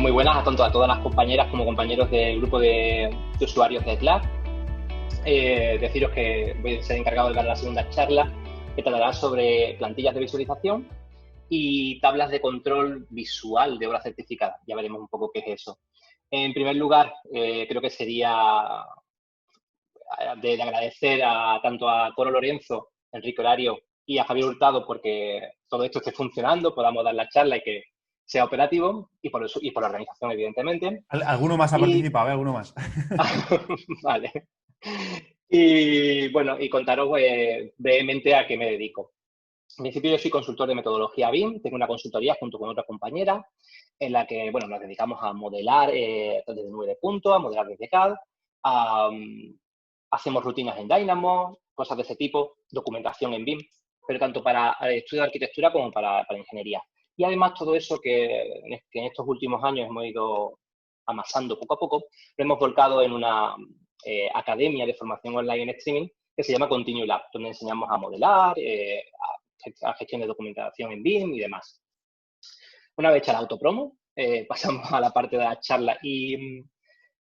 muy buenas tanto a todas las compañeras como compañeros del grupo de usuarios de Slack. Deciros que voy a ser encargado de dar la segunda charla, que tratará sobre plantillas de visualización y tablas de control visual de obra certificada. Ya veremos un poco qué es eso. En primer lugar, creo que sería de agradecer tanto a Coro Lorenzo, Enrique Horario y a Javier Hurtado porque todo esto esté funcionando, podamos dar la charla y que sea operativo, y por la organización, evidentemente. Alguno más ha Y participado, ¿eh? Alguno más. vale. Y bueno, y contaros brevemente a qué me dedico. En principio yo soy consultor de metodología BIM, tengo una consultoría junto con otra compañera en la que, bueno, nos dedicamos a modelar desde nube de punto, a modelar desde CAD, hacemos rutinas en Dynamo, cosas de ese tipo, documentación en BIM, pero tanto para estudio de arquitectura como para ingeniería. Y además todo eso que en estos últimos años hemos ido amasando poco a poco, lo hemos volcado en una academia de formación online en streaming que se llama Continue Lab, donde enseñamos a modelar, a gestión de documentación en BIM y demás. Una vez hecha la autopromo, pasamos a la parte de la charla y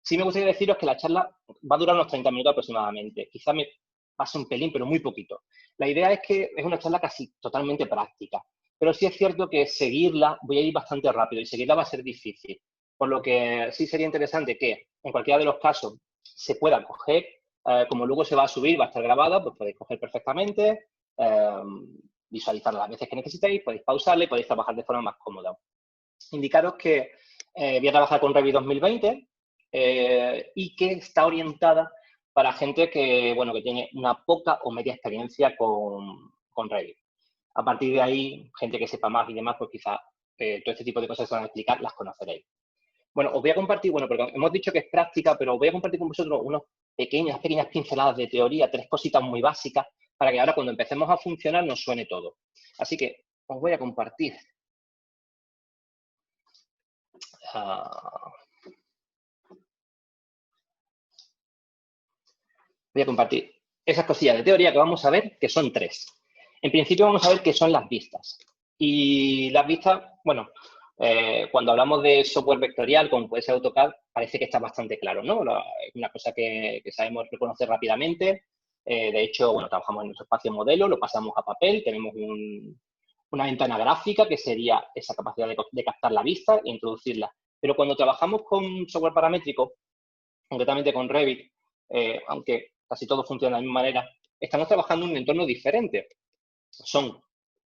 sí me gustaría deciros que la charla va a durar unos 30 minutos aproximadamente. Quizá me pase un pelín, pero muy poquito. La idea es que es una charla casi totalmente práctica, pero sí es cierto que seguirla voy a ir bastante rápido y seguirla va a ser difícil. Por lo que sí sería interesante que en cualquiera de los casos se pueda coger, como luego se va a subir, va a estar grabada, pues podéis coger perfectamente, visualizarla las veces que necesitéis, podéis pausarla y podéis trabajar de forma más cómoda. Indicaros que voy a trabajar con Revit 2020 y que está orientada para gente que, bueno, que tiene una poca o media experiencia con Revit. A partir de ahí, gente que sepa más y demás, pues quizá todo este tipo de cosas que se van a explicar las conoceréis. Bueno, os voy a compartir, bueno, porque hemos dicho que es práctica, pero os voy a compartir con vosotros unas pequeñas pinceladas de teoría, 3 cositas muy básicas, para que ahora cuando empecemos a funcionar nos suene todo. Así que os voy a compartir. Voy a compartir esas cosillas de teoría que vamos a ver, que son 3. En principio vamos a ver qué son las vistas. Y las vistas, bueno, cuando hablamos de software vectorial, como puede ser AutoCAD, parece que está bastante claro, ¿no? Es una cosa que sabemos reconocer rápidamente. De hecho, bueno, trabajamos en nuestro espacio modelo, lo pasamos a papel, tenemos una ventana gráfica que sería esa capacidad de captar la vista e introducirla. Pero cuando trabajamos con software paramétrico, concretamente con Revit, aunque casi todo funciona de la misma manera, estamos trabajando en un entorno diferente. Son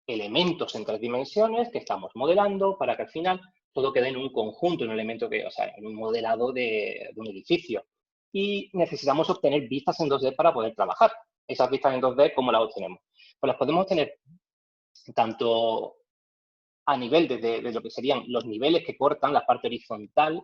elementos en 3 dimensiones que estamos modelando para que al final todo quede en un conjunto, en un elemento que, o sea, en un modelado de un edificio. Y necesitamos obtener vistas en 2D para poder trabajar. Esas vistas en 2D, ¿cómo las obtenemos? Pues las podemos obtener tanto a nivel de lo que serían los niveles que cortan la parte horizontal,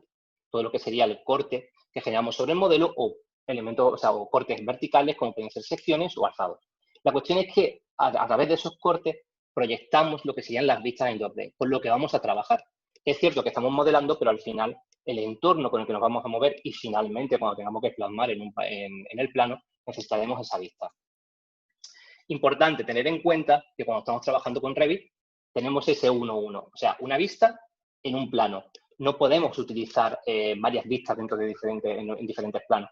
todo lo que sería el corte que generamos sobre el modelo, o elementos, o sea, o cortes verticales, como pueden ser secciones o alzados. La cuestión es que a través de esos cortes proyectamos lo que serían las vistas en 2D, con lo que vamos a trabajar. Es cierto que estamos modelando, pero al final el entorno con el que nos vamos a mover y finalmente cuando tengamos que plasmar en el plano, necesitaremos esa vista. Importante tener en cuenta que cuando estamos trabajando con Revit, tenemos ese 1-1, o sea, una vista en un plano. No podemos utilizar varias vistas dentro de en diferentes planos.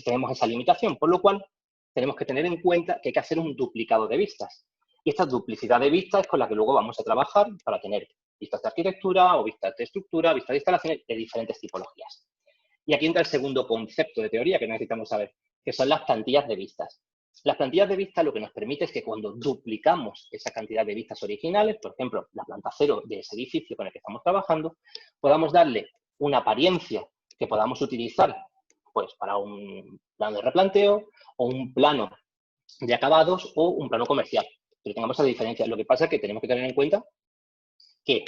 Tenemos esa limitación, por lo cual tenemos que tener en cuenta que hay que hacer un duplicado de vistas. Y esta duplicidad de vistas es con la que luego vamos a trabajar para tener vistas de arquitectura o vistas de estructura, vistas de instalaciones de diferentes tipologías. Y aquí entra el segundo concepto de teoría que necesitamos saber, que son las plantillas de vistas. Las plantillas de vistas lo que nos permite es que cuando duplicamos esa cantidad de vistas originales, por ejemplo, la planta cero de ese edificio con el que estamos trabajando, podamos darle una apariencia que podamos utilizar pues, para un plano de replanteo o un plano de acabados o un plano comercial. Pero tengamos esa diferencia. Lo que pasa es que tenemos que tener en cuenta que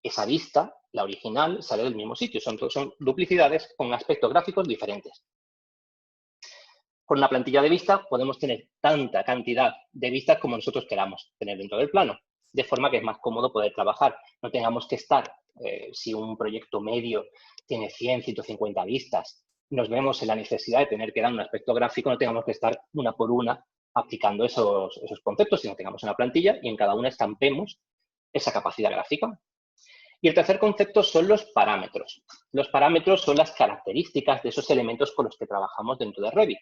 esa vista, la original, sale del mismo sitio. Son duplicidades con aspectos gráficos diferentes. Con una plantilla de vistas podemos tener tanta cantidad de vistas como nosotros queramos tener dentro del plano, de forma que es más cómodo poder trabajar. No tengamos que estar, si un proyecto medio tiene 100, 150 vistas, nos vemos en la necesidad de tener que dar un aspecto gráfico, no tengamos que estar una por una aplicando esos conceptos, sino tengamos una plantilla y en cada una estampemos esa capacidad gráfica. Y el tercer concepto son los parámetros. Los parámetros son las características de esos elementos con los que trabajamos dentro de Revit.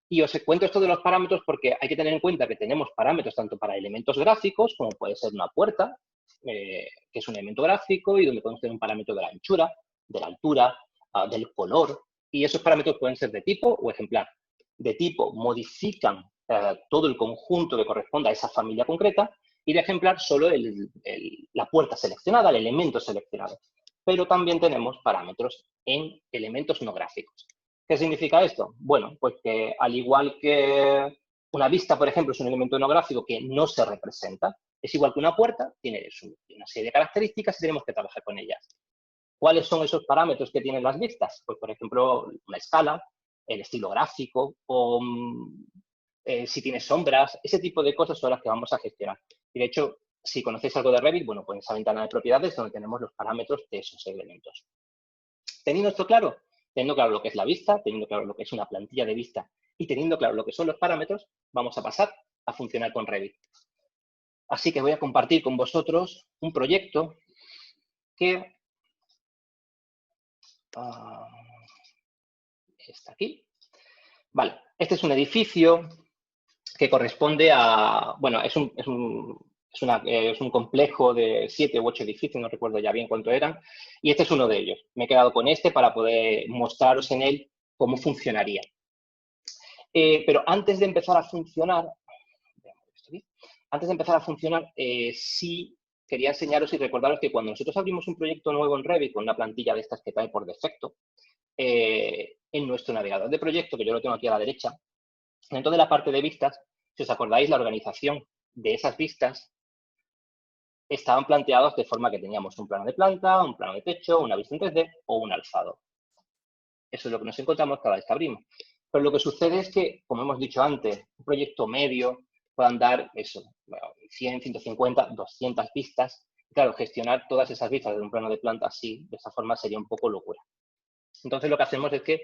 Y os cuento esto de los parámetros porque hay que tener en cuenta que tenemos parámetros tanto para elementos gráficos, como puede ser una puerta, que es un elemento gráfico y donde podemos tener un parámetro de la anchura, de la altura, del color. Y esos parámetros pueden ser de tipo o ejemplar. De tipo modifican todo el conjunto que corresponda a esa familia concreta, y de ejemplar solo la puerta seleccionada, el elemento seleccionado. Pero también tenemos parámetros en elementos no gráficos. ¿Qué significa esto? Bueno, pues que al igual que una vista, por ejemplo, es un elemento no gráfico que no se representa, es igual que una puerta, tiene una serie de características y tenemos que trabajar con ellas. ¿Cuáles son esos parámetros que tienen las vistas? Pues, por ejemplo, una escala, el estilo gráfico o si tiene sombras, ese tipo de cosas son las que vamos a gestionar. Y de hecho, si conocéis algo de Revit, bueno, pues en esa ventana de propiedades donde tenemos los parámetros de esos elementos. Teniendo esto claro, teniendo claro lo que es la vista, teniendo claro lo que es una plantilla de vista y teniendo claro lo que son los parámetros, vamos a pasar a funcionar con Revit. Así que voy a compartir con vosotros un proyecto que está aquí. Vale, este es un edificio que corresponde a, bueno, es un complejo de 7 u 8 edificios, no recuerdo ya bien cuánto eran, y este es uno de ellos. Me he quedado con este para poder mostraros en él cómo funcionaría. Pero antes de empezar a funcionar, sí quería enseñaros y recordaros que cuando nosotros abrimos un proyecto nuevo en Revit con una plantilla de estas que trae por defecto, en nuestro navegador de proyecto, que yo lo tengo aquí a la derecha, dentro de la parte de vistas, si os acordáis, la organización de esas vistas estaban planteados de forma que teníamos un plano de planta, un plano de techo, una vista en 3D o un alzado. Eso es lo que nos encontramos cada vez que abrimos. Pero lo que sucede es que, como hemos dicho antes, un proyecto medio puede dar eso, 100, 150, 200 vistas. Claro, gestionar todas esas vistas de un plano de planta así, de esa forma, sería un poco locura. Entonces, lo que hacemos es que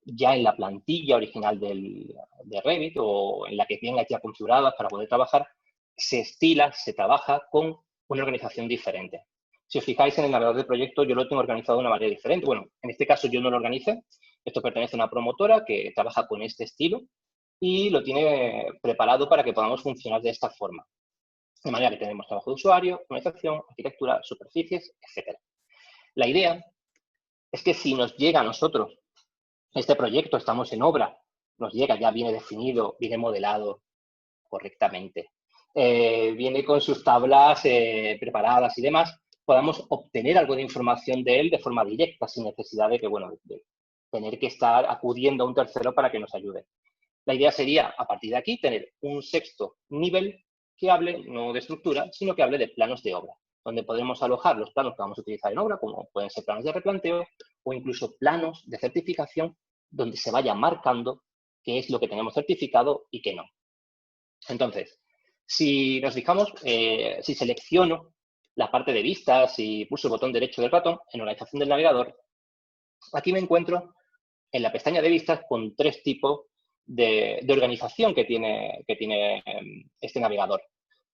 ya en la plantilla original de Revit o en la que tenga ya configuradas para poder trabajar, se estila, se trabaja con una organización diferente. Si os fijáis en el navegador de proyecto, yo lo tengo organizado de una manera diferente. Bueno, en este caso yo no lo organicé. Esto pertenece a una promotora que trabaja con este estilo y lo tiene preparado para que podamos funcionar de esta forma. De manera que tenemos trabajo de usuario, organización, arquitectura, superficies, etc. La idea es que si nos llega a nosotros este proyecto, estamos en obra, nos llega, ya viene definido, viene modelado correctamente, viene con sus tablas preparadas y demás, podamos obtener algo de información de él de forma directa, sin necesidad de que, bueno, de tener que estar acudiendo a un tercero para que nos ayude. La idea sería, a partir de aquí, tener un sexto nivel que hable no de estructura, sino que hable de planos de obra, donde podremos alojar los planos que vamos a utilizar en obra, como pueden ser planos de replanteo o incluso planos de certificación, donde se vaya marcando qué es lo que tenemos certificado y qué no. Entonces, si nos fijamos, si selecciono la parte de vistas y pulso el botón derecho del ratón en organización del navegador, aquí me encuentro en la pestaña de vistas con 3 tipos de organización que tiene este navegador.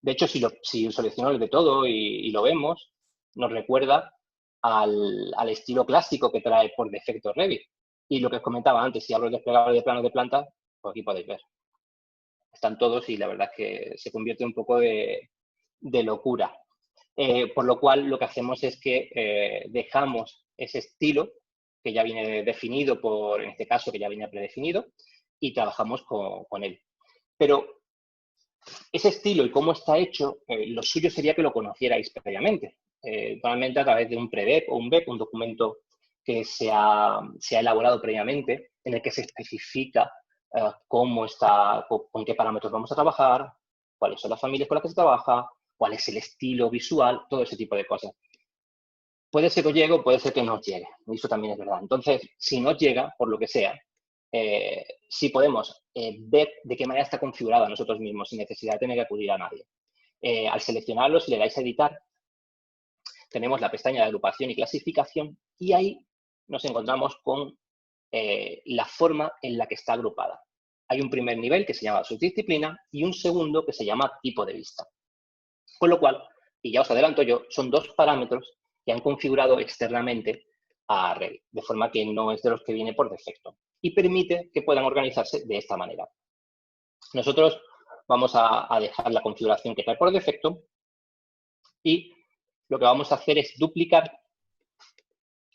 De hecho, si selecciono el de todo y lo vemos, nos recuerda al estilo clásico que trae por defecto Revit. Y lo que os comentaba antes, si hablo de desplegable de planos de planta, pues aquí podéis ver. Están todos y la verdad es que se convierte un poco de locura. Por lo cual, lo que hacemos es que dejamos ese estilo que ya viene definido en este caso, que ya viene predefinido, y trabajamos con él. Pero ese estilo y cómo está hecho, lo suyo sería que lo conocierais previamente. Normalmente a través de un PREDEP o un BEP, un documento que se ha elaborado previamente, en el que se especifica cómo está, con qué parámetros vamos a trabajar, cuáles son las familias con las que se trabaja, cuál es el estilo visual, todo ese tipo de cosas. Puede ser que os llegue o puede ser que no os llegue, y eso también es verdad. Entonces, si no os llega, por lo que sea, sí podemos ver de qué manera está configurada nosotros mismos, sin necesidad de tener que acudir a nadie. Al seleccionarlo, si le dais a editar, tenemos la pestaña de agrupación y clasificación y ahí nos encontramos con la forma en la que está agrupada. Hay un primer nivel que se llama subdisciplina y un segundo que se llama tipo de vista. Con lo cual, y ya os adelanto yo, son 2 parámetros que han configurado externamente a Revit, de forma que no es de los que viene por defecto, y permite que puedan organizarse de esta manera. Nosotros vamos a dejar la configuración que trae por defecto y lo que vamos a hacer es duplicar,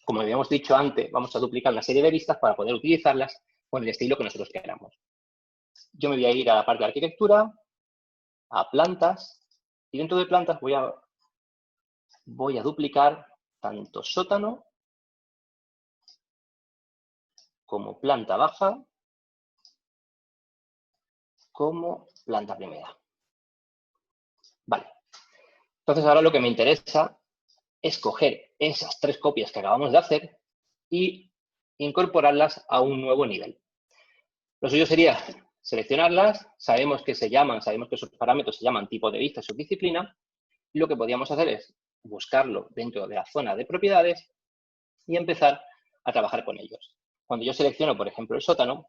como habíamos dicho antes, vamos a duplicar una serie de vistas para poder utilizarlas con el estilo que nosotros queramos. Yo me voy a ir a la parte de arquitectura, a plantas, y dentro de plantas voy a duplicar tanto sótano como planta baja como planta primera. Vale. Entonces ahora lo que me interesa es coger esas 3 copias que acabamos de hacer y incorporarlas a un nuevo nivel. Lo suyo sería seleccionarlas, sabemos que esos parámetros se llaman tipo de vista, subdisciplina, y lo que podríamos hacer es buscarlo dentro de la zona de propiedades y empezar a trabajar con ellos. Cuando yo selecciono, por ejemplo, el sótano,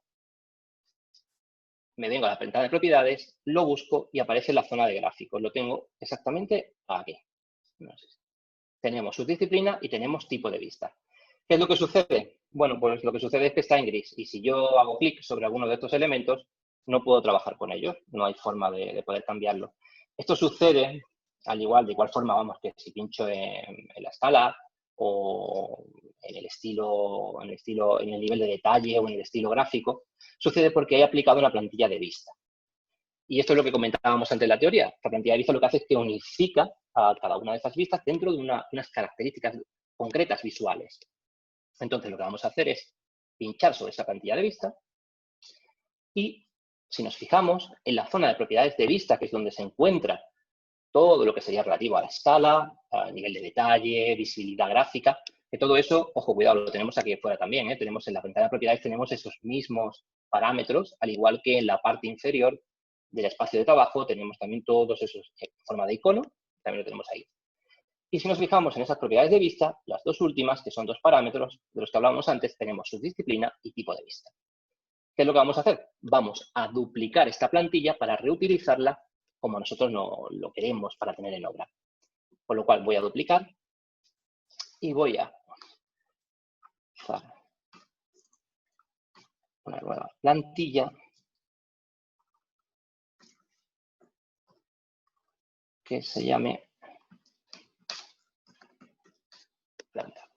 me vengo a la ventana de propiedades, lo busco y aparece en la zona de gráficos. Lo tengo exactamente aquí. Tenemos subdisciplina y tenemos tipo de vista. ¿Qué es lo que sucede? Bueno, pues lo que sucede es que está en gris y si yo hago clic sobre alguno de estos elementos, no puedo trabajar con ellos, no hay forma de poder cambiarlo. Esto sucede de igual forma, vamos, que si pincho en la escala o en el nivel de detalle o en el estilo gráfico, sucede porque he aplicado una plantilla de vista. Y esto es lo que comentábamos antes en la teoría. La plantilla de vista lo que hace es que unifica a cada una de esas vistas dentro de unas características concretas visuales. Entonces, lo que vamos a hacer es pinchar sobre esa plantilla de vista y, si nos fijamos, en la zona de propiedades de vista, que es donde se encuentra todo lo que sería relativo a la escala, a nivel de detalle, visibilidad gráfica, que todo eso, ojo, cuidado, lo tenemos aquí afuera también, tenemos en la ventana de propiedades, tenemos esos mismos parámetros, al igual que en la parte inferior del espacio de trabajo, tenemos también todos esos en forma de icono, también lo tenemos ahí. Y si nos fijamos en esas propiedades de vista, las 2 últimas, que son 2 parámetros de los que hablábamos antes, tenemos subdisciplina y tipo de vista. ¿Qué es lo que vamos a hacer? Vamos a duplicar esta plantilla para reutilizarla como nosotros lo queremos para tener en obra. Con lo cual voy a duplicar y voy a usar una nueva plantilla que se llame planta.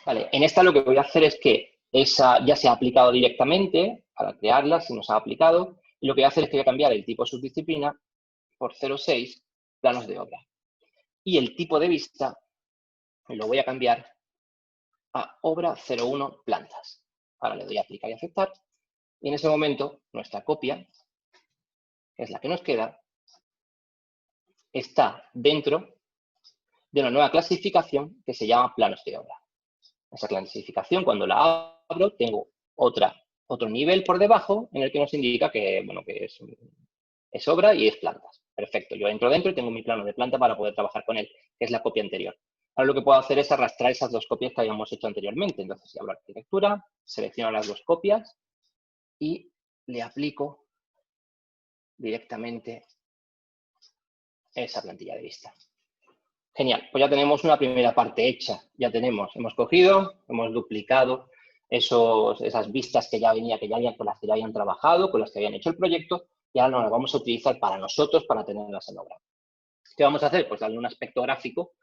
Vale, en esta lo que voy a hacer es que esa ya se ha aplicado directamente para crearla, si nos ha aplicado, y lo que voy a hacer es que voy a cambiar el tipo subdisciplina por 0,6 planos de obra. Y el tipo de vista lo voy a cambiar a obra 0,1 plantas. Ahora le doy a aplicar y aceptar. Y en ese momento, nuestra copia, que es la que nos queda, está dentro de una nueva clasificación que se llama planos de obra. Esa clasificación, cuando la abro, tengo otro nivel por debajo en el que nos indica que, bueno, que es obra y es plantas. Perfecto, yo entro dentro y tengo mi plano de planta para poder trabajar con él, que es la copia anterior. Ahora lo que puedo hacer es arrastrar esas 2 copias que habíamos hecho anteriormente. Entonces, si abro arquitectura, selecciono las 2 copias y le aplico directamente esa plantilla de vista. Genial, pues ya tenemos una primera parte hecha. Hemos cogido, hemos duplicado esas vistas que ya venía, con las que ya habían trabajado, con las que habían hecho el proyecto, y ahora nos las vamos a utilizar para nosotros, para tenerlas en obra. ¿Qué vamos a hacer? Pues darle un aspecto gráfico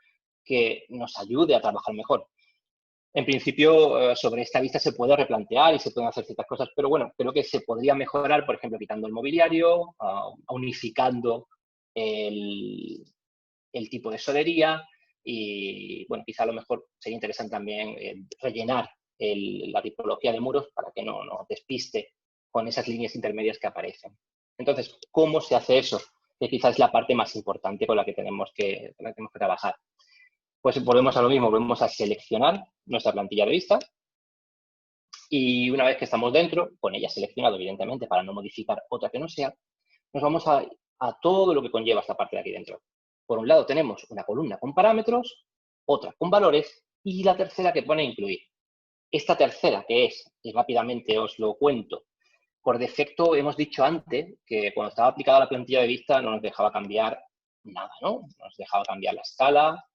que nos ayude a trabajar mejor. En principio, sobre esta vista se puede replantear y se pueden hacer ciertas cosas, pero bueno, creo que se podría mejorar, por ejemplo, quitando el mobiliario, unificando el tipo de solería y, bueno, quizá a lo mejor sería interesante también rellenar la tipología de muros para que no despiste con esas líneas intermedias que aparecen. Entonces, ¿cómo se hace eso? Que quizás es la parte más importante con la que tenemos que trabajar. Pues volvemos a lo mismo, volvemos a seleccionar nuestra plantilla de vista y una vez que estamos dentro, con ella seleccionado evidentemente para no modificar otra que no sea, nos vamos a todo lo que conlleva esta parte de aquí dentro. Por un lado tenemos una columna con parámetros, otra con valores y la tercera que pone incluir. Esta tercera que es, y rápidamente os lo cuento, por defecto hemos dicho antes que cuando estaba aplicada la plantilla de vista no nos dejaba cambiar nada, ¿no? No nos dejaba cambiar la escala,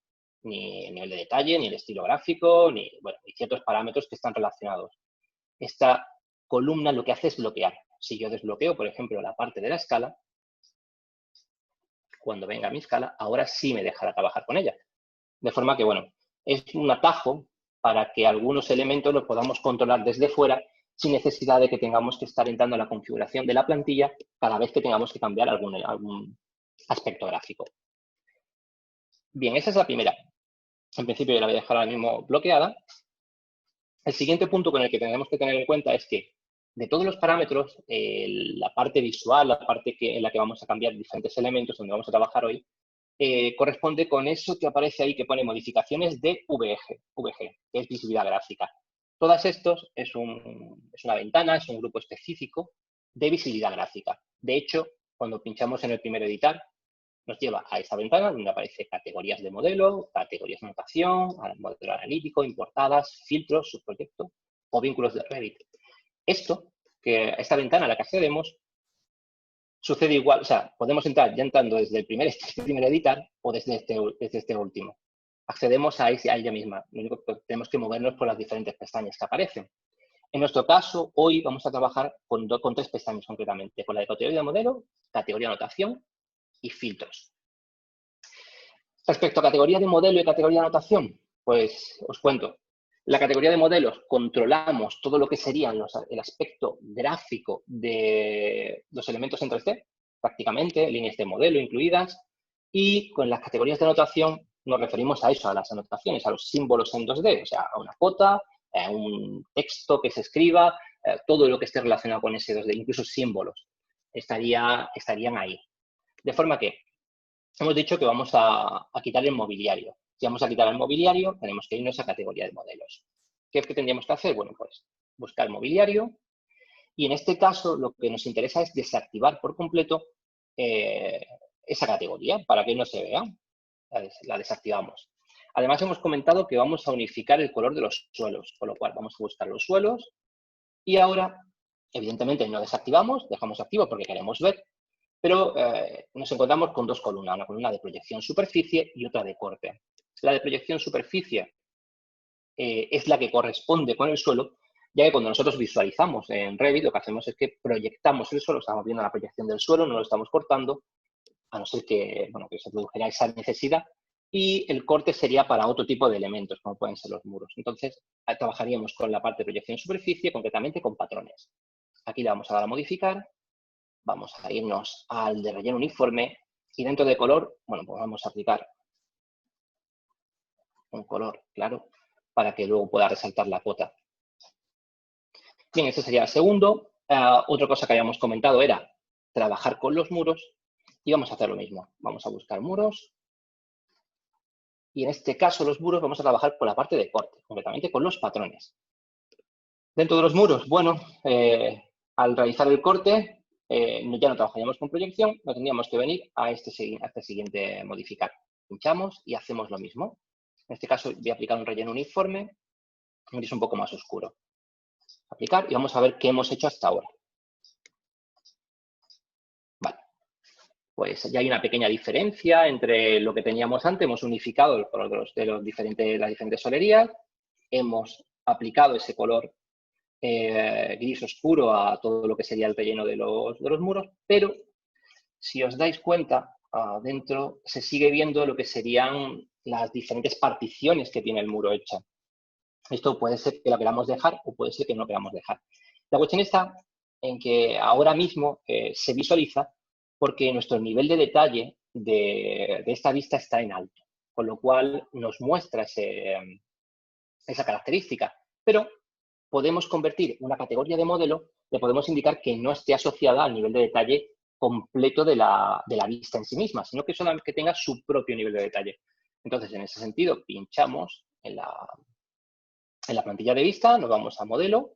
ni el nivel de detalle, ni el estilo gráfico, ni ciertos parámetros que están relacionados. Esta columna lo que hace es bloquear. Si yo desbloqueo, por ejemplo, la parte de la escala, cuando venga mi escala, ahora sí me dejará trabajar con ella. De forma que, bueno, es un atajo para que algunos elementos los podamos controlar desde fuera sin necesidad de que tengamos que estar entrando a la configuración de la plantilla cada vez que tengamos que cambiar algún aspecto gráfico. Bien, esa es la primera. En principio yo la voy a dejar ahora mismo bloqueada. El siguiente punto con el que tenemos que tener en cuenta es que de todos los parámetros, la parte visual, la parte en la que vamos a cambiar diferentes elementos, donde vamos a trabajar hoy, corresponde con eso que aparece ahí, que pone modificaciones de VG, que es visibilidad gráfica. Todas estos es una ventana, es un grupo específico de visibilidad gráfica. De hecho, cuando pinchamos en el primer editar, nos lleva a esta ventana donde aparece categorías de modelo, categorías de notación, modelo analítico, importadas, filtros, subproyecto o vínculos de Revit. Esta ventana a la que accedemos, sucede igual, o sea, podemos entrar ya entrando desde el primer editar o desde este último. Accedemos a ella misma. Lo único que tenemos que movernos por las diferentes pestañas que aparecen. En nuestro caso, hoy vamos a trabajar con 3 pestañas concretamente, con la de categoría de modelo, categoría de notación y filtros. Respecto a categoría de modelo y categoría de anotación, pues os cuento. La categoría de modelos controlamos todo lo que serían el aspecto gráfico de los elementos en 3D, prácticamente, líneas de modelo incluidas, y con las categorías de anotación nos referimos a eso, a las anotaciones, a los símbolos en 2D, o sea, a una cota, a un texto que se escriba, todo lo que esté relacionado con ese 2D, incluso símbolos, estarían ahí. De forma que hemos dicho que vamos a quitar el mobiliario. Si vamos a quitar el mobiliario, tenemos que irnos a categoría de modelos. ¿Qué es que tendríamos que hacer? Bueno, pues buscar mobiliario. Y en este caso, lo que nos interesa es desactivar por completo esa categoría para que no se vea. La desactivamos. Además, hemos comentado que vamos a unificar el color de los suelos, con lo cual vamos a buscar los suelos. Y ahora, evidentemente, no desactivamos, dejamos activo porque queremos ver. Pero nos encontramos con 2 columnas, una columna de proyección superficie y otra de corte. La de proyección superficie es la que corresponde con el suelo, ya que cuando nosotros visualizamos en Revit, lo que hacemos es que proyectamos el suelo, estamos viendo la proyección del suelo, no lo estamos cortando, a no ser que, que se produjera esa necesidad, y el corte sería para otro tipo de elementos, como pueden ser los muros. Entonces, trabajaríamos con la parte de proyección superficie, concretamente con patrones. Aquí le vamos a dar a modificar. Vamos a irnos al de relleno uniforme y dentro de color, bueno, pues vamos a aplicar un color claro para que luego pueda resaltar la cota. Bien, este sería el segundo. Otra cosa que habíamos comentado era trabajar con los muros y vamos a hacer lo mismo. Vamos a buscar muros y en este caso los muros vamos a trabajar con la parte de corte, concretamente con los patrones. Dentro de los muros, bueno, al realizar el corte, ya no trabajaríamos con proyección, no tendríamos que venir a este siguiente modificar. Pinchamos y hacemos lo mismo. En este caso voy a aplicar un relleno uniforme, un gris un poco más oscuro. Aplicar y vamos a ver qué hemos hecho hasta ahora. Vale, pues ya hay una pequeña diferencia entre lo que teníamos antes. Hemos unificado el color de las diferentes solerías, hemos aplicado ese color gris oscuro a todo lo que sería el relleno de los muros, pero si os dais cuenta, dentro se sigue viendo lo que serían las diferentes particiones que tiene el muro hecha. Esto puede ser que la queramos dejar o puede ser que no lo queramos dejar. La cuestión está en que ahora mismo se visualiza porque nuestro nivel de detalle de esta vista está en alto, con lo cual nos muestra esa característica. Pero podemos convertir una categoría de modelo, le podemos indicar que no esté asociada al nivel de detalle completo de la vista en sí misma, sino que solamente tenga su propio nivel de detalle. Entonces, en ese sentido, pinchamos en la plantilla de vista, nos vamos a modelo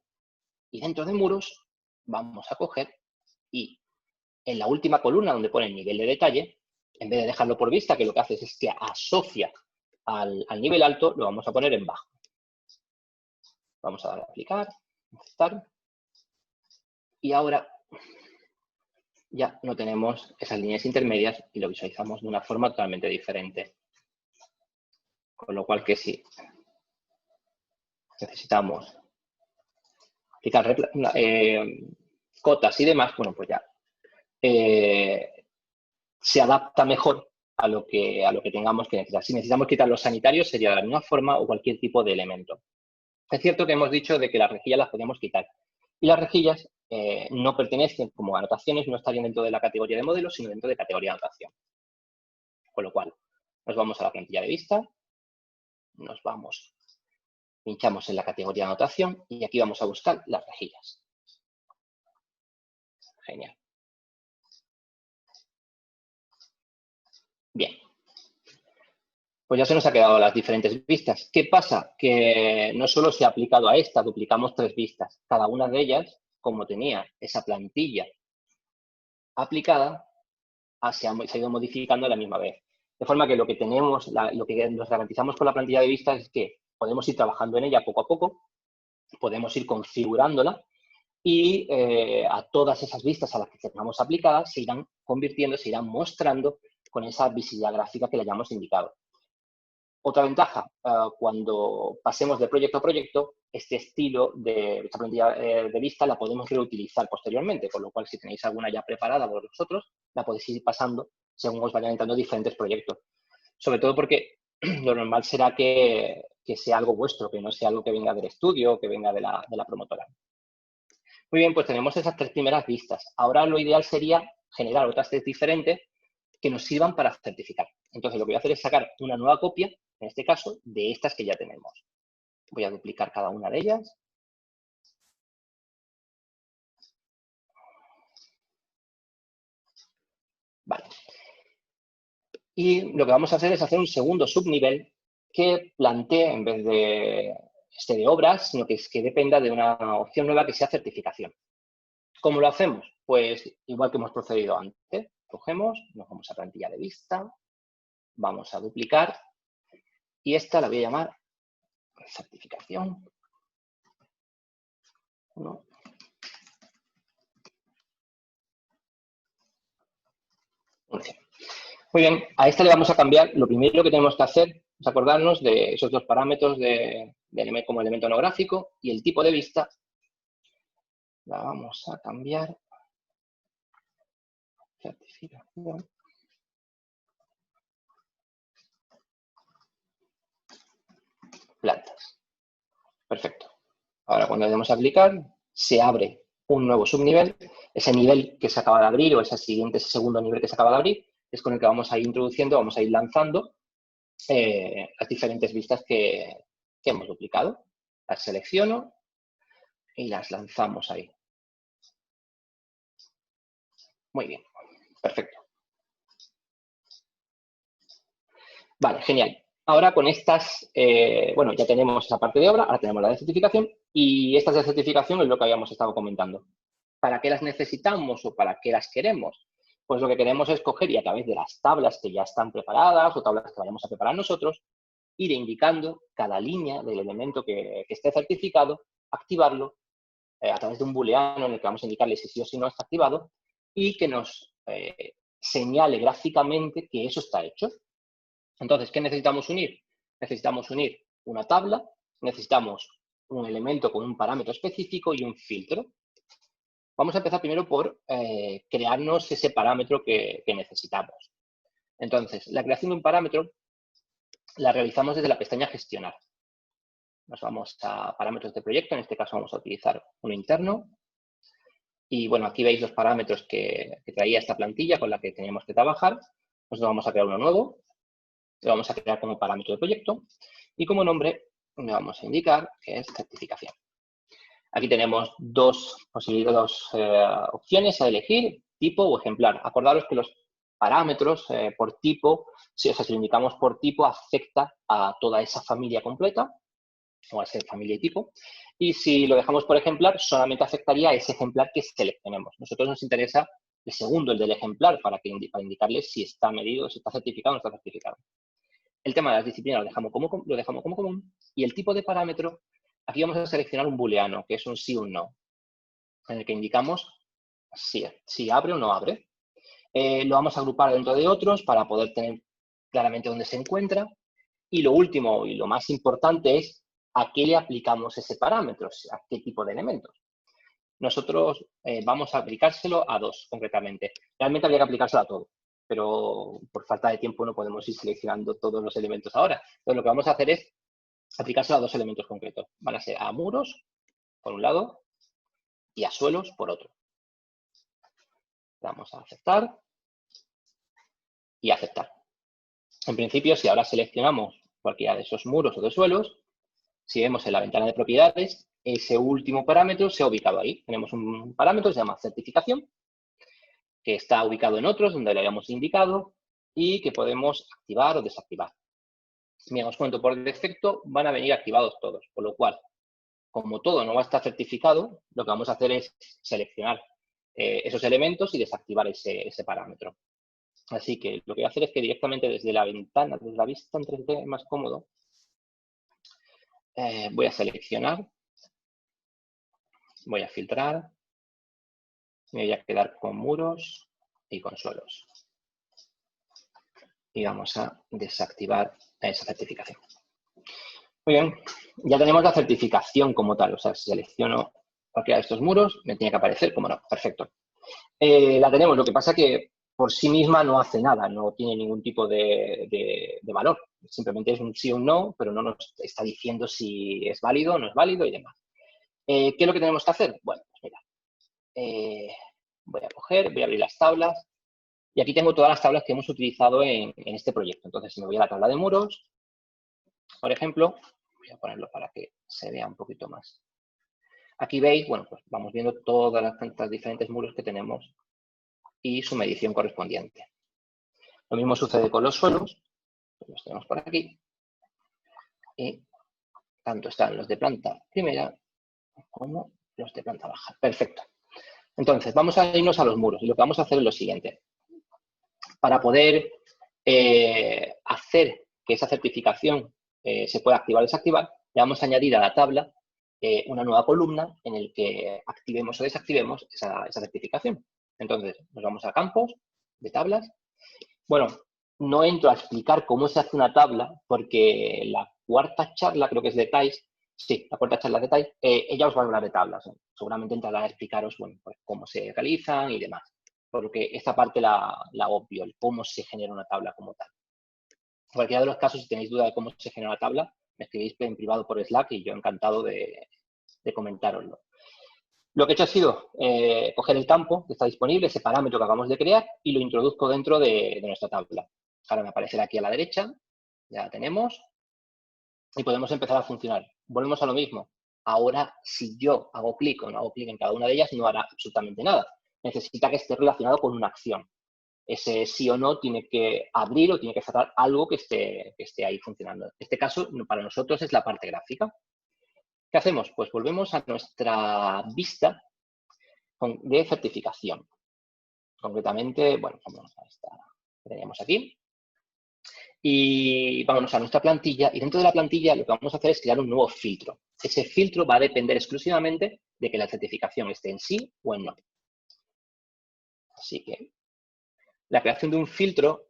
y dentro de muros vamos a coger y en la última columna donde pone el nivel de detalle, en vez de dejarlo por vista, que lo que hace es que asocia al nivel alto, lo vamos a poner en bajo. Vamos a dar a aplicar, aceptar. Y ahora ya no tenemos esas líneas intermedias y lo visualizamos de una forma totalmente diferente. Con lo cual que sí, necesitamos aplicar cotas y demás, bueno, pues ya se adapta mejor a lo que tengamos que necesitar. Si necesitamos quitar los sanitarios, sería de la misma forma o cualquier tipo de elemento. Es cierto que hemos dicho de que las rejillas las podemos quitar. Y las rejillas no pertenecen como anotaciones, no estarían dentro de la categoría de modelos, sino dentro de categoría de anotación. Con lo cual, nos vamos a la plantilla de vista, nos vamos, pinchamos en la categoría de anotación y aquí vamos a buscar las rejillas. Genial. Bien. Pues ya se nos ha quedado las diferentes vistas. ¿Qué pasa? Que no solo se ha aplicado a esta, duplicamos 3 vistas. Cada una de ellas, como tenía esa plantilla aplicada, se ha ido modificando a la misma vez. De forma que lo que tenemos, lo que nos garantizamos con la plantilla de vistas es que podemos ir trabajando en ella poco a poco, podemos ir configurándola y a todas esas vistas a las que tengamos aplicadas se irán convirtiendo, se irán mostrando con esa visibilidad gráfica que le hayamos indicado. Otra ventaja, cuando pasemos de proyecto a proyecto, este estilo de esta plantilla de vista la podemos reutilizar posteriormente, con lo cual si tenéis alguna ya preparada por vosotros, la podéis ir pasando según os vayan entrando diferentes proyectos. Sobre todo porque lo normal será que sea algo vuestro, que no sea algo que venga del estudio o que venga de la promotora. Muy bien, pues tenemos esas 3 primeras vistas. Ahora lo ideal sería generar otras 3 diferentes que nos sirvan para certificar. Entonces, lo que voy a hacer es sacar una nueva copia, en este caso, de estas que ya tenemos. Voy a duplicar cada una de ellas. Vale. Y lo que vamos a hacer es hacer un segundo subnivel que plantee, en vez de de obras, sino que dependa de una opción nueva que sea certificación. ¿Cómo lo hacemos? Pues igual que hemos procedido antes. Cogemos, nos vamos a plantilla de vista, vamos a duplicar y esta la voy a llamar certificación. Muy bien, a esta le vamos a cambiar. Lo primero que tenemos que hacer es acordarnos de esos 2 parámetros como elemento no gráfico y el tipo de vista. La vamos a cambiar. Certificación. Plantas. Perfecto. Ahora cuando le demos a aplicar, se abre un nuevo subnivel. Ese nivel que se acaba de abrir o ese segundo nivel que se acaba de abrir es con el que vamos a ir introduciendo, vamos a ir lanzando las diferentes vistas que hemos duplicado. Las selecciono y las lanzamos ahí. Muy bien, perfecto. Vale, genial. Ahora con estas, bueno, ya tenemos esa parte de obra, ahora tenemos la de certificación y estas de certificación es lo que habíamos estado comentando. ¿Para qué las necesitamos o para qué las queremos? Pues lo que queremos es coger y a través de las tablas que ya están preparadas o tablas que vayamos a preparar nosotros, ir indicando cada línea del elemento que esté certificado, activarlo a través de un booleano en el que vamos a indicarle si sí o si no está activado y que nos señale gráficamente que eso está hecho. Entonces, ¿qué necesitamos unir? Necesitamos unir una tabla, necesitamos un elemento con un parámetro específico y un filtro. Vamos a empezar primero por crearnos ese parámetro que necesitamos. Entonces, la creación de un parámetro la realizamos desde la pestaña Gestionar. Nos vamos a parámetros de proyecto, en este caso vamos a utilizar uno interno. Y bueno, aquí veis los parámetros que traía esta plantilla con la que teníamos que trabajar. Nosotros vamos a crear uno nuevo. Lo vamos a crear como parámetro de proyecto y como nombre le vamos a indicar que es certificación. Aquí tenemos dos opciones a elegir, tipo o ejemplar. Acordaros que los parámetros por tipo, si lo indicamos por tipo, afecta a toda esa familia completa, o a esa familia y tipo. Y si lo dejamos por ejemplar, solamente afectaría a ese ejemplar que seleccionemos. Nosotros nos interesa el segundo, el del ejemplar, para indicarle si está medido, si está certificado o no está certificado. El tema de las disciplinas lo dejamos como común. Y el tipo de parámetro, aquí vamos a seleccionar un booleano, que es un sí o un no, en el que indicamos si abre o no abre. lo vamos a agrupar dentro de otros para poder tener claramente dónde se encuentra. Y lo último y lo más importante es a qué le aplicamos ese parámetro, a qué tipo de elementos. Nosotros vamos a aplicárselo a dos, concretamente. Realmente habría que aplicárselo a todo, pero por falta de tiempo no podemos ir seleccionando todos los elementos ahora. Entonces, lo que vamos a hacer es aplicárselo a dos elementos concretos. Van a ser a muros, por un lado, y a suelos, por otro. Vamos a aceptar y aceptar. En principio, si ahora seleccionamos cualquiera de esos muros o de suelos, si vemos en la ventana de propiedades, ese último parámetro se ha ubicado ahí. Tenemos un parámetro que se llama certificación, que está ubicado en otros, donde le habíamos indicado, y que podemos activar o desactivar. Mira, os cuento, por defecto van a venir activados todos, por lo cual, como todo no va a estar certificado, lo que vamos a hacer es seleccionar esos elementos y desactivar ese parámetro. Así que lo que voy a hacer es que directamente desde la ventana, desde la vista en 3D más cómodo, voy a seleccionar, voy a filtrar, me voy a quedar con muros y con suelos. Y vamos a desactivar esa certificación. Muy bien, ya tenemos la certificación como tal, o sea, si selecciono cualquiera de estos muros, me tiene que aparecer como no, perfecto. La tenemos, lo que pasa que por sí misma no hace nada, no tiene ningún tipo de valor. Simplemente es un sí o un no, pero no nos está diciendo si es válido o no es válido y demás. ¿Qué es lo que tenemos que hacer? Bueno, pues mira, voy a coger, voy a abrir las tablas y aquí tengo todas las tablas que hemos utilizado en este proyecto. Entonces, si me voy a la tabla de muros, por ejemplo, voy a ponerlo para que se vea un poquito más. Aquí veis, bueno, pues vamos viendo todas las tantas diferentes muros que tenemos y su medición correspondiente. Lo mismo sucede con los suelos, los tenemos por aquí, y tanto están los de planta primera como los de planta baja. Perfecto. Entonces, vamos a irnos a los muros y lo que vamos a hacer es lo siguiente. Para poder hacer que esa certificación se pueda activar o desactivar, le vamos a añadir a la tabla una nueva columna en el que activemos o desactivemos esa certificación. Entonces, nos vamos a campos de tablas. Bueno, no entro a explicar cómo se hace una tabla porque la cuarta charla, creo que es de TAIS, sí, la cuarta charla de TAIS, ella os va a hablar de tablas. Seguramente entrará a explicaros, bueno, pues cómo se realizan y demás. Porque esta parte la obvio, el cómo se genera una tabla como tal. En cualquiera de los casos, si tenéis duda de cómo se genera una tabla, me escribís en privado por Slack y yo encantado de comentároslo. Lo que he hecho ha sido coger el campo que está disponible, ese parámetro que acabamos de crear, y lo introduzco dentro de nuestra tabla. Ahora me aparecerá aquí a la derecha, ya la tenemos, y podemos empezar a funcionar. Volvemos a lo mismo. Ahora, si yo hago clic o no hago clic en cada una de ellas, no hará absolutamente nada. Necesita que esté relacionado con una acción. Ese sí o no tiene que abrir o tiene que cerrar algo que esté ahí funcionando. En este caso, para nosotros es la parte gráfica. ¿Qué hacemos? Pues volvemos a nuestra vista de certificación. Concretamente, bueno, vamos a esta que teníamos aquí. Y vámonos a nuestra plantilla. Y dentro de la plantilla lo que vamos a hacer es crear un nuevo filtro. Ese filtro va a depender exclusivamente de que la certificación esté en sí o en no. Así que la creación de un filtro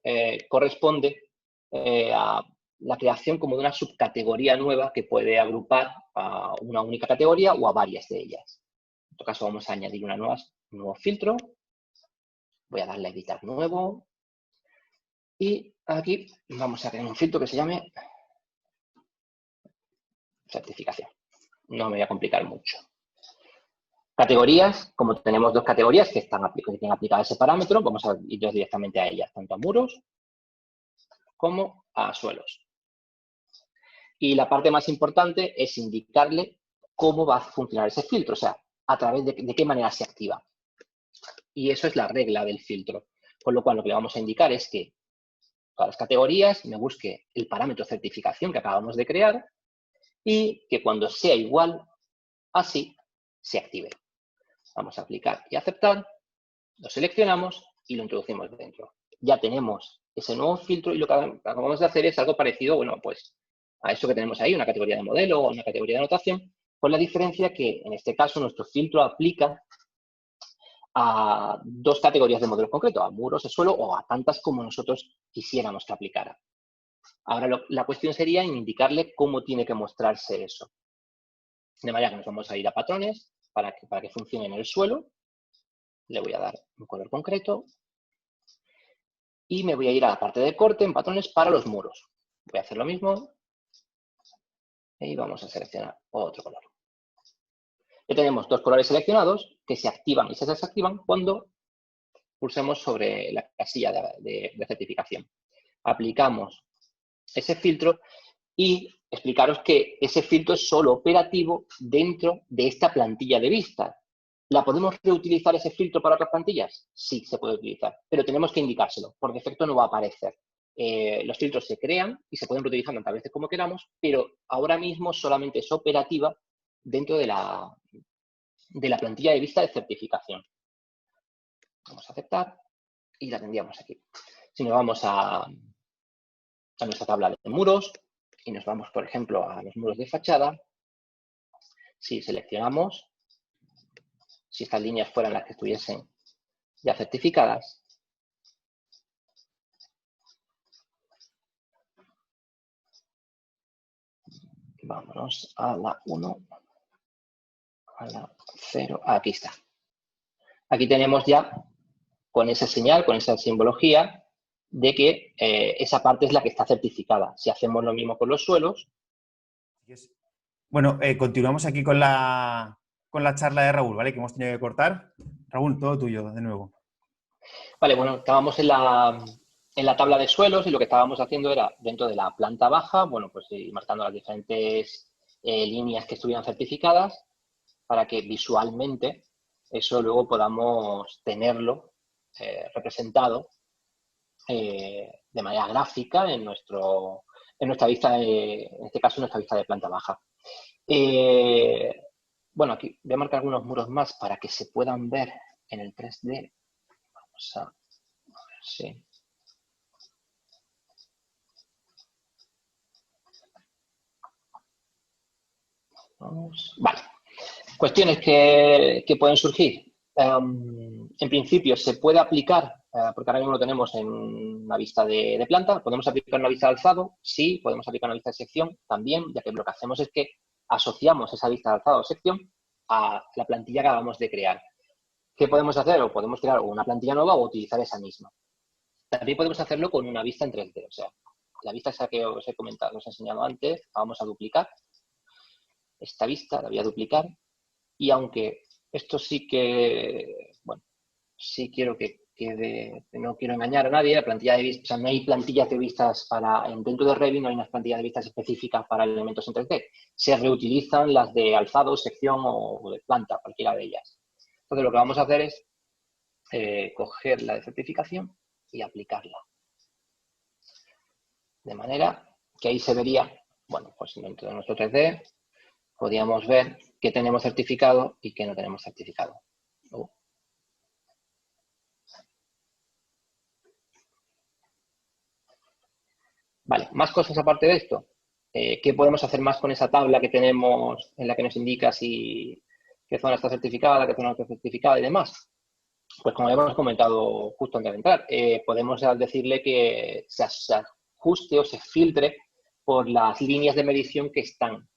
corresponde a la creación como de una subcategoría nueva que puede agrupar a una única categoría o a varias de ellas. En este caso vamos a añadir un nuevo filtro. Voy a darle a editar nuevo. Y aquí vamos a crear un filtro que se llame certificación. No me voy a complicar mucho. Categorías, como tenemos dos categorías que tienen aplicado ese parámetro, vamos a ir directamente a ellas, tanto a muros como a suelos. Y la parte más importante es indicarle cómo va a funcionar ese filtro, o sea, a través de qué manera se activa. Y eso es la regla del filtro. Con lo cual, lo que le vamos a indicar es que todas las categorías me busque el parámetro certificación que acabamos de crear y que cuando sea igual, así se active. Vamos a aplicar y aceptar, lo seleccionamos y lo introducimos dentro. Ya tenemos ese nuevo filtro y lo que acabamos de hacer es algo parecido, bueno, pues a eso que tenemos ahí, una categoría de modelo o una categoría de anotación, con la diferencia que en este caso nuestro filtro aplica a dos categorías de modelos concretos, a muros, de suelo o a tantas como nosotros quisiéramos que aplicara. Ahora la cuestión sería en indicarle cómo tiene que mostrarse eso. De manera que nos vamos a ir a patrones para que funcione en el suelo. Le voy a dar un color concreto. Y me voy a ir a la parte de corte en patrones para los muros. Voy a hacer lo mismo. Y vamos a seleccionar otro color. Ya tenemos dos colores seleccionados que se activan y se desactivan cuando pulsemos sobre la casilla de certificación. Aplicamos ese filtro y explicaros que ese filtro es solo operativo dentro de esta plantilla de vista. ¿La podemos reutilizar ese filtro para otras plantillas? Sí, se puede utilizar, pero tenemos que indicárselo. Por defecto no va a aparecer. Los filtros se crean y se pueden reutilizar tantas veces como queramos, pero ahora mismo solamente es operativa dentro de la plantilla de vista de certificación. Vamos a aceptar y la tendríamos aquí. Si nos vamos a nuestra tabla de muros y nos vamos, por ejemplo, a los muros de fachada, si seleccionamos, si estas líneas fueran las que estuviesen ya certificadas, vámonos a la 1, a la 0, aquí está. Aquí tenemos ya con esa señal, con esa simbología, de que esa parte es la que está certificada. Si hacemos lo mismo con los suelos. Bueno, continuamos aquí con la charla de Raúl, ¿vale? Que hemos tenido que cortar. Raúl, todo tuyo, de nuevo. Vale, bueno, estábamos en la tabla de suelos y lo que estábamos haciendo era, dentro de la planta baja, bueno, pues ir marcando las diferentes líneas que estuvieran certificadas para que visualmente eso luego podamos tenerlo representado de manera gráfica en nuestra vista, en este caso, en nuestra vista de planta baja. Bueno, aquí voy a marcar algunos muros más para que se puedan ver en el 3D. Vamos a ver si... Vale. Cuestiones que pueden surgir. En principio, se puede aplicar, porque ahora mismo lo tenemos en una vista de planta, ¿podemos aplicar una vista de alzado? Sí, podemos aplicar una vista de sección también, ya que lo que hacemos es que asociamos esa vista de alzado o sección a la plantilla que acabamos de crear. ¿Qué podemos hacer? O podemos crear una plantilla nueva o utilizar esa misma. También podemos hacerlo con una vista en 3D, o sea, la vista esa que os he comentado, os he enseñado antes, la vamos a duplicar. Esta vista la voy a duplicar. Y aunque esto sí que, bueno, sí quiero que quede, no quiero engañar a nadie, la plantilla de vistas, o sea, no hay plantillas de vistas dentro de Revit no hay unas plantillas de vistas específicas para elementos en 3D. Se reutilizan las de alzado, sección o de planta, cualquiera de ellas. Entonces lo que vamos a hacer es coger la de certificación y aplicarla. De manera que ahí se vería, bueno, pues dentro de nuestro 3D, podríamos ver qué tenemos certificado y qué no tenemos certificado. Vale, más cosas aparte de esto. ¿Qué podemos hacer más con esa tabla que tenemos en la que nos indica si qué zona está certificada, qué zona no está certificada y demás? Pues como ya hemos comentado justo antes de entrar, podemos decirle que se ajuste o se filtre por las líneas de medición que están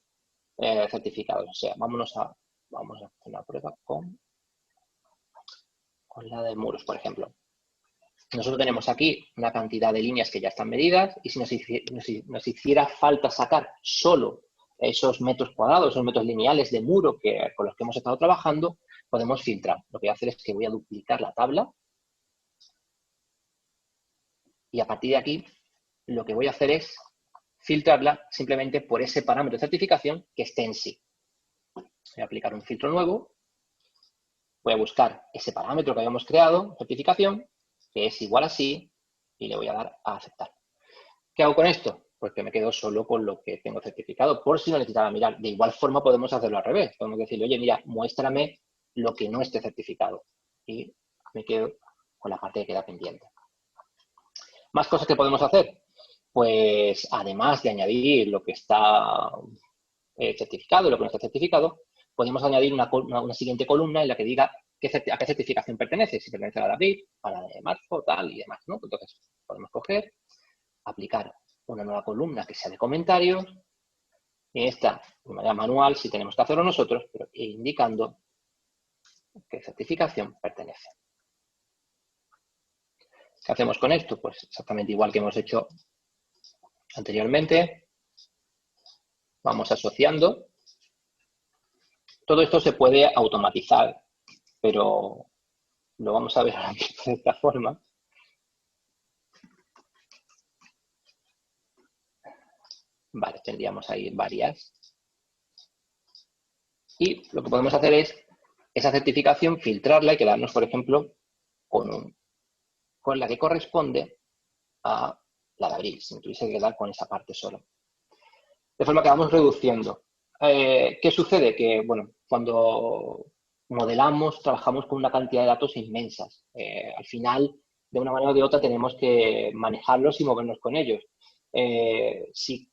certificados. O sea, vamos a hacer una prueba con la de muros, por ejemplo. Nosotros tenemos aquí una cantidad de líneas que ya están medidas y si nos hiciera falta sacar solo esos metros cuadrados, esos metros lineales de muro con los que hemos estado trabajando, podemos filtrar. Lo que voy a hacer es que voy a duplicar la tabla y a partir de aquí lo que voy a hacer es filtrarla simplemente por ese parámetro de certificación que esté en sí. Voy a aplicar un filtro nuevo, voy a buscar ese parámetro que habíamos creado, certificación, que es igual a sí, y le voy a dar a aceptar. ¿Qué hago con esto? Pues que me quedo solo con lo que tengo certificado, por si no necesitaba mirar. De igual forma podemos hacerlo al revés. Podemos decirle, oye, mira, muéstrame lo que no esté certificado. Y me quedo con la parte que queda pendiente. ¿Más cosas que podemos hacer? Pues además de añadir lo que está certificado y lo que no está certificado, podemos añadir una siguiente columna en la que diga a qué certificación pertenece, si pertenece a la de abril, a la de marzo, tal y demás, ¿no? Entonces, podemos coger, aplicar una nueva columna que sea de comentarios, y esta, de manera manual, si tenemos que hacerlo nosotros, pero indicando qué certificación pertenece. ¿Qué hacemos con esto? Pues exactamente igual que hemos hecho anteriormente. Vamos asociando. Todo esto se puede automatizar, pero lo vamos a ver ahora mismo de esta forma. Vale, tendríamos ahí varias. Y lo que podemos hacer es esa certificación, filtrarla y quedarnos, por ejemplo, con la que corresponde a la de abril, si me tuviese que quedar con esa parte solo. De forma que vamos reduciendo. ¿Qué sucede? Que, bueno, cuando modelamos, trabajamos con una cantidad de datos inmensas. Al final, de una manera o de otra, tenemos que manejarlos y movernos con ellos. Si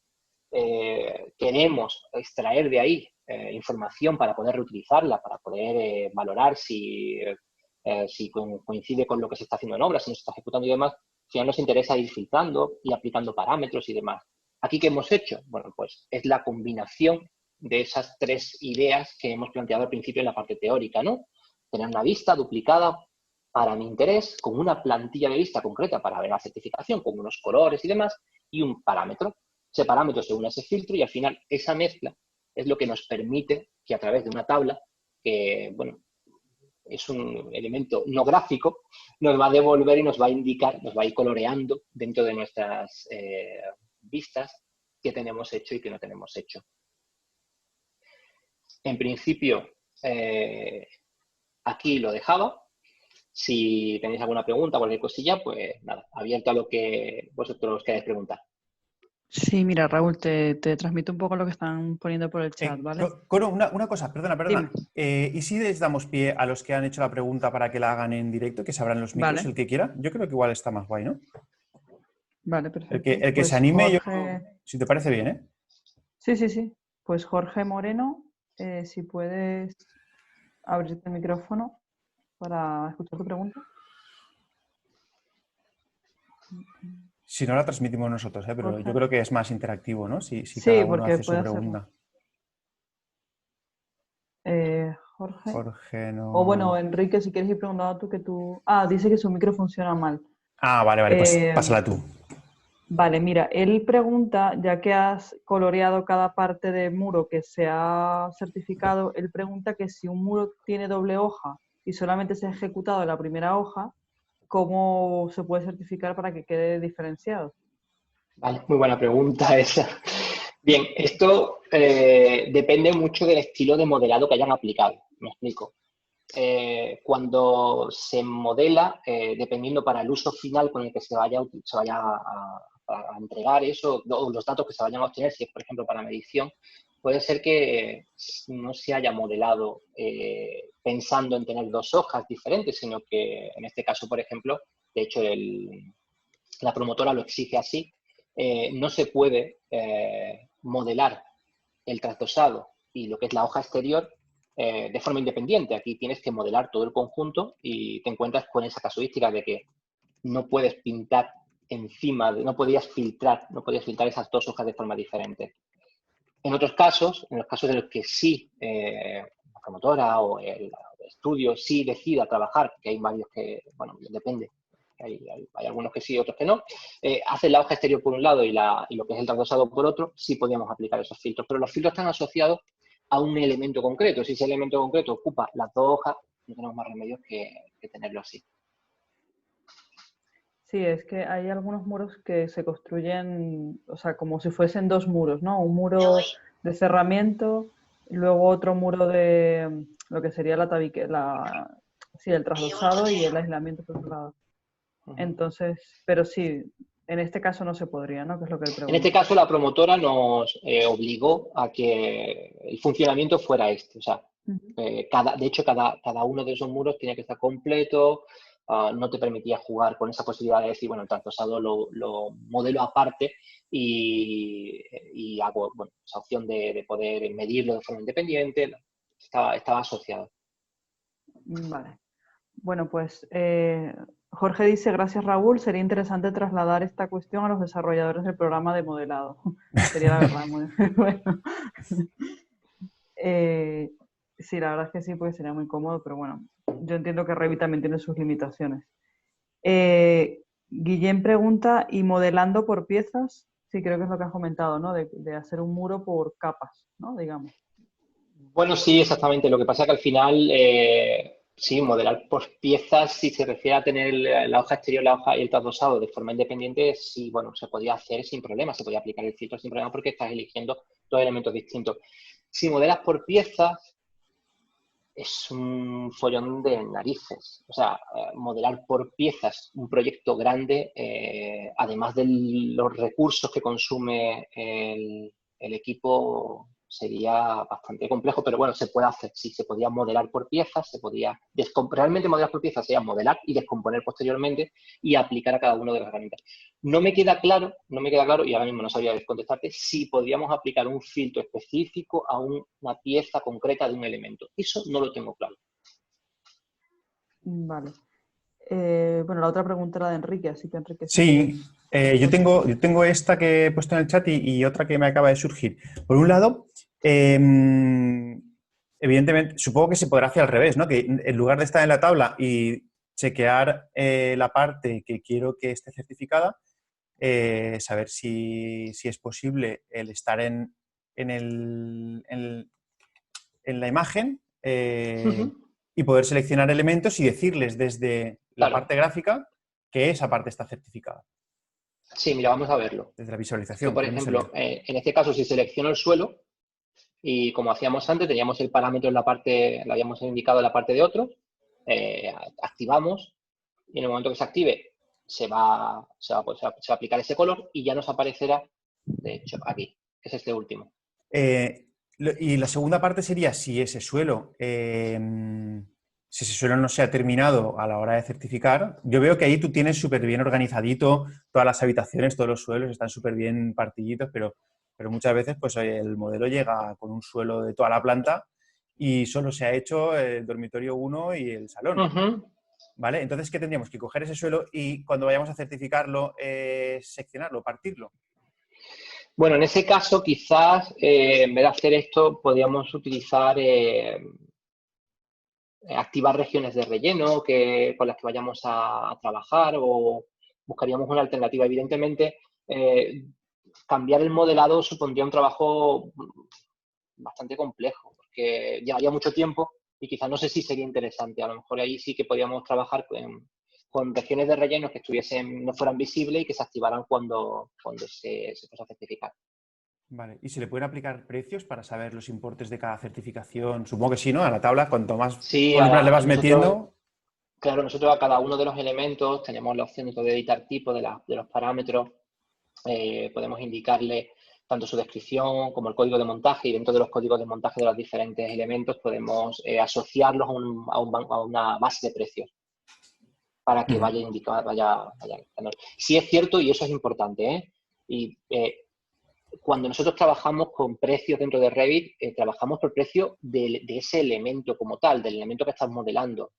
queremos extraer de ahí información para poder reutilizarla, para poder valorar si coincide con lo que se está haciendo en obra, si no se está ejecutando y demás, al final nos interesa ir filtrando y aplicando parámetros y demás. ¿Aquí qué hemos hecho? Bueno, pues es la combinación de esas tres ideas que hemos planteado al principio en la parte teórica, ¿no? Tener una vista duplicada para mi interés, con una plantilla de vista concreta para ver la certificación, con unos colores y demás, y un parámetro. Ese parámetro se une a ese filtro y al final esa mezcla es lo que nos permite que a través de una tabla, que, bueno, es un elemento no gráfico, nos va a devolver y nos va a indicar, nos va a ir coloreando dentro de nuestras vistas qué tenemos hecho y qué no tenemos hecho. En principio, aquí lo dejaba. Si tenéis alguna pregunta, cualquier cosilla, pues nada, abierto a lo que vosotros queráis preguntar. Sí, mira, Raúl, te transmito un poco lo que están poniendo por el chat, ¿vale? Coro, una cosa, perdona. ¿Y si les damos pie a los que han hecho la pregunta para que la hagan en directo, que se abran los micros, Vale. el que quiera? Yo creo que igual está más guay, ¿no? Vale, perfecto. El que Pues se anime, Jorge... si te parece bien, ¿eh? Sí. Pues Jorge Moreno, si puedes abrirte el micrófono para escuchar tu pregunta. Si no, la transmitimos nosotros, pero Jorge. yo creo que es más interactivo, ¿no? Si Sí, cada uno porque hace su puede pregunta. Jorge. Jorge no... O bueno, Enrique, si quieres ir preguntando tú que tú... Ah, dice que su micro funciona mal. Ah, vale, pásala tú. Vale, mira, él pregunta, ya que has coloreado cada parte del muro que se ha certificado, él pregunta que si un muro tiene doble hoja y solamente se ha ejecutado la primera hoja, ¿cómo se puede certificar para que quede diferenciado? Vale, muy buena pregunta esa. Bien, esto depende mucho del estilo de modelado que hayan aplicado. Me explico. Cuando se modela, dependiendo para el uso final con el que se vaya a entregar eso, o los datos que se vayan a obtener, si es, por ejemplo, para medición, puede ser que no se haya modelado pensando en tener dos hojas diferentes, sino que en este caso, por ejemplo, de hecho, la promotora lo exige así, no se puede modelar el trasdosado y lo que es la hoja exterior de forma independiente. Aquí tienes que modelar todo el conjunto y te encuentras con esa casuística de que no puedes pintar encima, no podías filtrar esas dos hojas de forma diferente. En otros casos, en los casos en los que sí la promotora o el estudio sí decida trabajar, que hay varios que, bueno, depende, hay algunos que sí, otros que no, hacen la hoja exterior por un lado y lo que es el trasdosado por otro, sí podíamos aplicar esos filtros, pero los filtros están asociados a un elemento concreto. Si ese elemento concreto ocupa las dos hojas, no tenemos más remedios que tenerlo así. Sí, es que hay algunos muros que se construyen, o sea, como si fuesen dos muros, ¿no? Un muro de cerramiento y luego otro muro de lo que sería el trasdosado y el aislamiento por otro lado. Entonces, pero sí, en este caso no se podría, ¿no? Que es lo que él pregunta. En este caso, la promotora nos obligó a que el funcionamiento fuera este. O sea, de hecho, cada uno de esos muros tenía que estar completo, no te permitía jugar con esa posibilidad de decir, bueno, el trasdosado lo modelo aparte y hago, bueno, esa opción de poder medirlo de forma independiente, estaba asociado. Vale. Bueno, pues Jorge dice, gracias Raúl, sería interesante trasladar esta cuestión a los desarrolladores del programa de modelado. Sería la verdad muy bueno. Sí, la verdad es que sí, porque sería muy cómodo, pero bueno, yo entiendo que Revit también tiene sus limitaciones. Guillén pregunta, ¿y modelando por piezas? Sí, creo que es lo que has comentado, ¿no? De hacer un muro por capas, ¿no? Digamos. Bueno, sí, exactamente. Lo que pasa es que al final, sí, modelar por piezas, si se refiere a tener la hoja exterior, la hoja y el trasdosado de forma independiente, sí, bueno, se podía hacer sin problema, se podía aplicar el filtro sin problema porque estás eligiendo dos elementos distintos. Si modelas por piezas, es un follón de narices. O sea, modelar por piezas un proyecto grande, además de los recursos que consume el equipo, sería bastante complejo, pero bueno, se puede hacer. Sí, se podía modelar por piezas, se podía realmente modelar por piezas sería modelar y descomponer posteriormente y aplicar a cada una de las herramientas. No me queda claro, y ahora mismo no sabría contestarte, si podríamos aplicar un filtro específico a una pieza concreta de un elemento. Eso no lo tengo claro. Vale. Bueno, la otra pregunta era de Enrique, así que Enrique, si Sí, quieres... yo tengo esta que he puesto en el chat y otra que me acaba de surgir. Por un lado, evidentemente, supongo que se podrá hacer al revés, ¿no? Que en lugar de estar en la tabla y chequear la parte que quiero que esté certificada, saber si es posible el estar en la imagen y poder seleccionar elementos y decirles desde la Claro. parte gráfica que esa parte está certificada. Sí, mira, vamos a verlo. Desde la Yo, visualización, por que no me ejemplo, salía. en este caso, si selecciono el suelo, y como hacíamos antes, teníamos el parámetro en la parte, lo habíamos indicado en la parte de otros, activamos y en el momento que se active se va a aplicar ese color y ya nos aparecerá, de hecho, aquí, que es este último. Y la segunda parte sería si ese suelo no se ha terminado a la hora de certificar. Yo veo que ahí tú tienes súper bien organizadito todas las habitaciones, todos los suelos están súper bien partidillos, pero muchas veces pues el modelo llega con un suelo de toda la planta y solo se ha hecho el dormitorio 1 y el salón. ¿Vale? Entonces, ¿qué tendríamos? Que coger ese suelo y cuando vayamos a certificarlo, seccionarlo, partirlo. Bueno, en ese caso, quizás en vez de hacer esto, podríamos utilizar activar regiones de relleno con las que vayamos a trabajar o buscaríamos una alternativa. Evidentemente, cambiar el modelado supondría un trabajo bastante complejo, porque llevaría mucho tiempo y quizás no sé si sería interesante. A lo mejor ahí sí que podríamos trabajar con regiones de relleno que no fueran visibles y que se activaran cuando se fuese a certificar. Vale, ¿y se le pueden aplicar precios para saber los importes de cada certificación? Supongo que sí, ¿no? A la tabla, cuanto más Sí, columnas le vas metiendo... claro, nosotros a cada uno de los elementos tenemos la opción de editar tipo de los parámetros. Podemos indicarle tanto su descripción como el código de montaje y dentro de los códigos de montaje de los diferentes elementos podemos asociarlos a una base de precios para que vaya indicando, vaya. Sí es cierto y eso es importante, y cuando nosotros trabajamos con precios dentro de Revit, trabajamos por precio de ese elemento como tal, del elemento que estás modelando.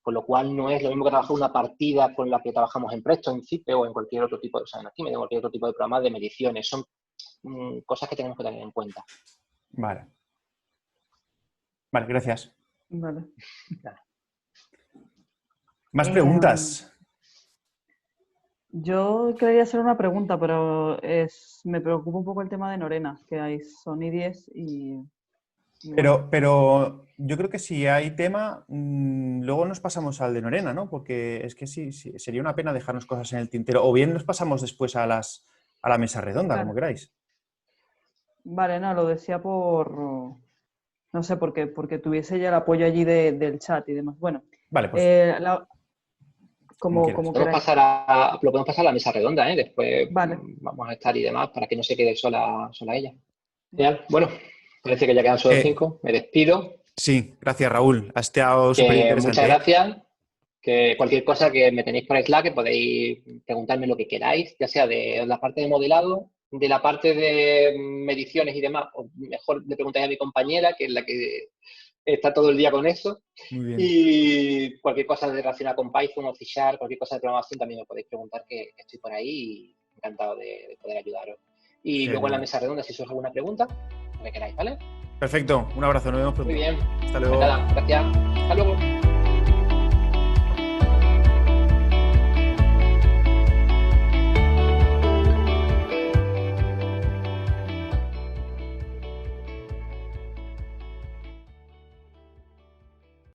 Con lo cual no es lo mismo que trabajar una partida con la que trabajamos en Presto, en Cipe o en cualquier otro tipo, o sea, en Archimedes, cualquier otro tipo de programa de mediciones. Son cosas que tenemos que tener en cuenta. Vale. Vale, gracias. Vale. ¿Más preguntas? Yo quería hacer una pregunta, pero me preocupa un poco el tema de Norena, que hay Sony 10 y bueno. Pero yo creo que si hay tema, luego nos pasamos al de Norena, ¿no? Porque es que sí, sería una pena dejarnos cosas en el tintero. O bien nos pasamos después a la mesa redonda, como Claro. queráis. Vale, no, lo decía no sé, porque tuviese ya el apoyo allí del chat y demás. Bueno, Vale, pues como quieras. como queráis. Lo podemos pasar a la mesa redonda, ¿eh? Después Vale. vamos a estar y demás para que no se quede sola ella. Genial. Bueno, parece que ya quedan solo 5. Me despido. Sí, gracias Raúl. Ha estado súper Muchas interesante. gracias. Que cualquier cosa que me tenéis por Slack, que podéis preguntarme lo que queráis, ya sea de la parte de modelado, de la parte de mediciones y demás, o mejor le preguntáis a mi compañera, que es la que está todo el día con eso. Muy bien. Y cualquier cosa relacionada con Python o C#, cualquier cosa de programación también me podéis preguntar, que estoy por ahí y encantado de poder ayudaros. Y luego en la Genial. mesa redonda, si surge alguna pregunta, lo que queráis, ¿vale? Perfecto, un abrazo, nos vemos pronto. Muy bien. Hasta luego. Nada, gracias. Hasta luego.